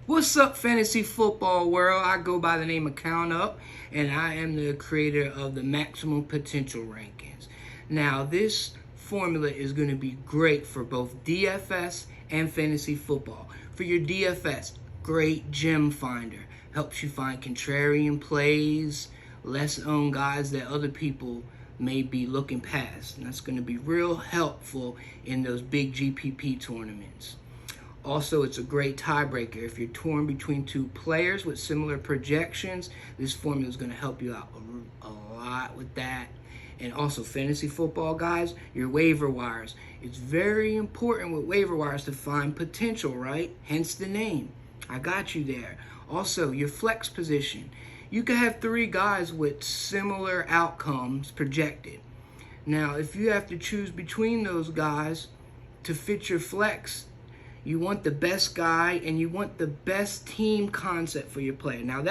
What's up, fantasy football world? I go by the name of Count Up, and I am the creator of the Maximum Potential Rankings. Now, this formula is going to be great for both DFS and fantasy football. For your DFS, great gem finder. Helps you find contrarian plays, less owned guys that other people may be looking past. And that's going to be real helpful in those big GPP tournaments. Also, it's a great tiebreaker. If you're torn between two players with similar projections, this formula is going to help you out a lot with that. And also, fantasy football guys, your waiver wires. It's very important with waiver wires to find potential, right? Hence the name. I got you there. Also, your flex position. You could have three guys with similar outcomes projected. Now, if you have to choose between those guys to fit your flex, you want the best guy and you want the best team concept for your player. Now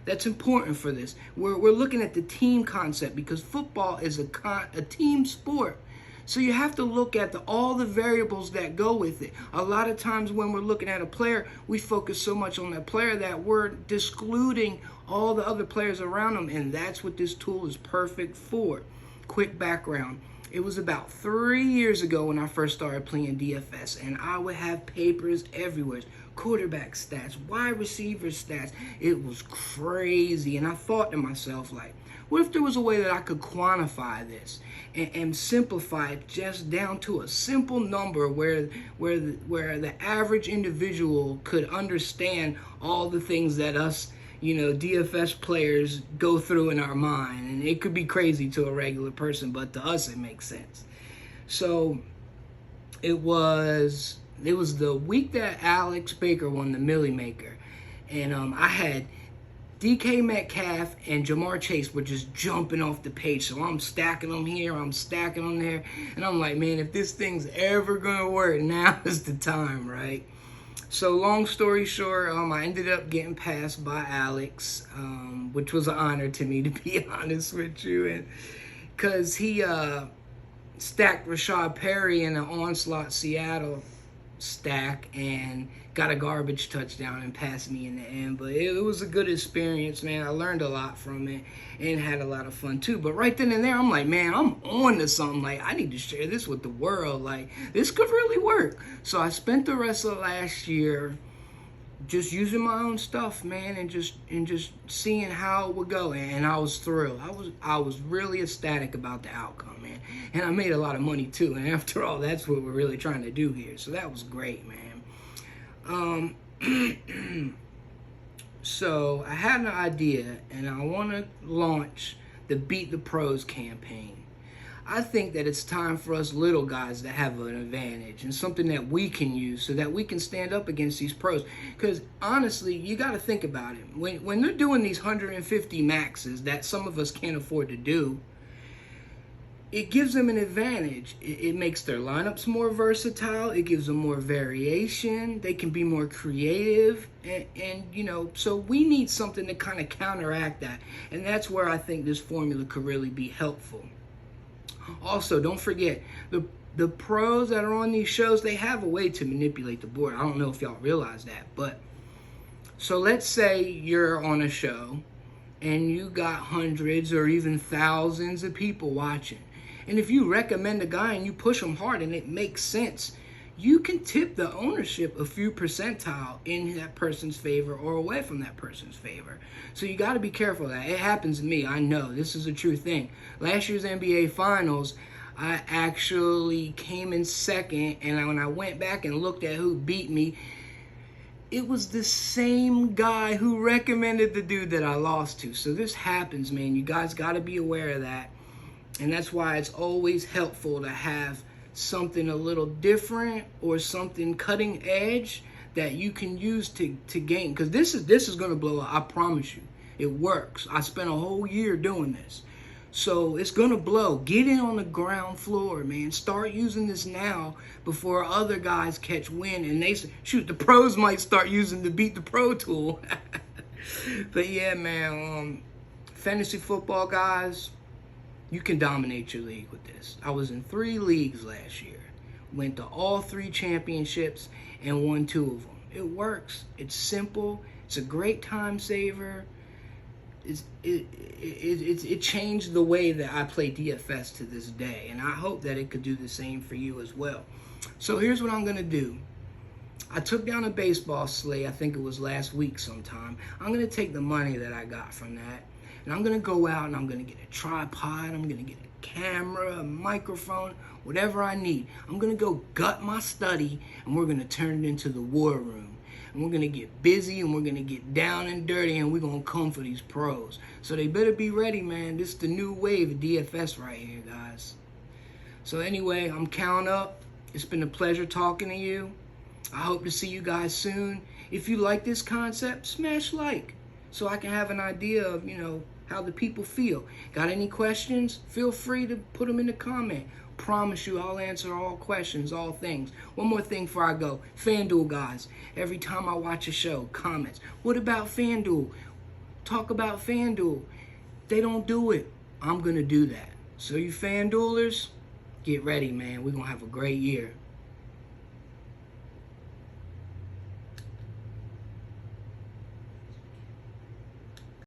that's important for this. We're looking at the team concept because football is a team sport. So you have to look at all the variables that go with it. A lot of times when we're looking at a player, we focus so much on that player that we're excluding all the other players around them, and that's what this tool is perfect for. Quick background. It was about 3 years ago when I first started playing DFS, and I would have papers everywhere. Quarterback stats, wide receiver stats. It was crazy, and I thought to myself, like, what if there was a way that I could quantify this and simplify it just down to a simple number where the average individual could understand all the things that us DFS players go through in our mind. And it could be crazy to a regular person, but to us it makes sense. So it was the week that Alex Baker won the Millie Maker. And I had DK Metcalf and Jamar Chase were just jumping off the page. So I'm stacking them here, I'm stacking them there. And I'm like, man, if this thing's ever going to work, now is the time, right? So long story short, I ended up getting passed by Alex, which was an honor to me, to be honest with you. And because he stacked Rashad Perry in an Onslaught Seattle stack and got a garbage touchdown and passed me in the end. But it was a good experience, man. I learned a lot from it and had a lot of fun too. But right then and there, I'm like, man, I'm on to something. Like, I need to share this with the world. Like, this could really work. So I spent the rest of last year just using my own stuff, man, and just seeing how it would go. And I was thrilled. I was really ecstatic about the outcome, man. And I made a lot of money too. And after all, that's what we're really trying to do here. So that was great, man. So I had an idea, and I want to launch the Beat the Pros campaign. I think that it's time for us little guys to have an advantage and something that we can use so that we can stand up against these pros. Because honestly, you got to think about it. When they're doing these 150 maxes that some of us can't afford to do, it gives them an advantage. It makes their lineups more versatile. It gives them more variation. They can be more creative. And so we need something to kind of counteract that. And that's where I think this formula could really be helpful. Also, don't forget, the pros that are on these shows, they have a way to manipulate the board. I don't know if y'all realize that. But so let's say you're on a show and you got hundreds or even thousands of people watching. And if you recommend a guy and you push him hard and it makes sense, you can tip the ownership a few percentile in that person's favor or away from that person's favor. So you got to be careful of that. It happens to me. I know. This is a true thing. Last year's NBA Finals, I actually came in second. And when I went back and looked at who beat me, it was the same guy who recommended the dude that I lost to. So this happens, man. You guys got to be aware of that. And that's why it's always helpful to have something a little different or something cutting edge that you can use to gain. Because this is going to blow up. I promise you. It works. I spent a whole year doing this. So it's going to blow. Get in on the ground floor, man. Start using this now before other guys catch wind. And they shoot, the pros might start using the Beat the Pro tool. But yeah, man. Fantasy football guys, you can dominate your league with this. I was in 3 leagues last year. Went to all 3 championships and won 2 of them. It works. It's simple. It's a great time saver. It changed the way that I play DFS to this day, and I hope that it could do the same for you as well. So here's what I'm gonna do. I took down a baseball slate, I think it was last week sometime. I'm gonna take the money that I got from that, and I'm gonna go out and I'm gonna get a tripod, I'm gonna get a camera, a microphone, whatever I need. I'm gonna go gut my study, and we're gonna turn it into the war room. And we're going to get busy, and we're going to get down and dirty, and we're going to come for these pros. So they better be ready, man. This is the new wave of DFS right here, guys. So anyway, I'm counting up. It's been a pleasure talking to you. I hope to see you guys soon. If you like this concept, smash like so I can have an idea of, how the people feel. Got any questions? Feel free to put them in the comment. Promise you I'll answer all questions, all things. One more thing before I go. FanDuel, guys. Every time I watch a show, comments. What about FanDuel? Talk about FanDuel. They don't do it. I'm going to do that. So you FanDuelers, get ready, man. We're going to have a great year.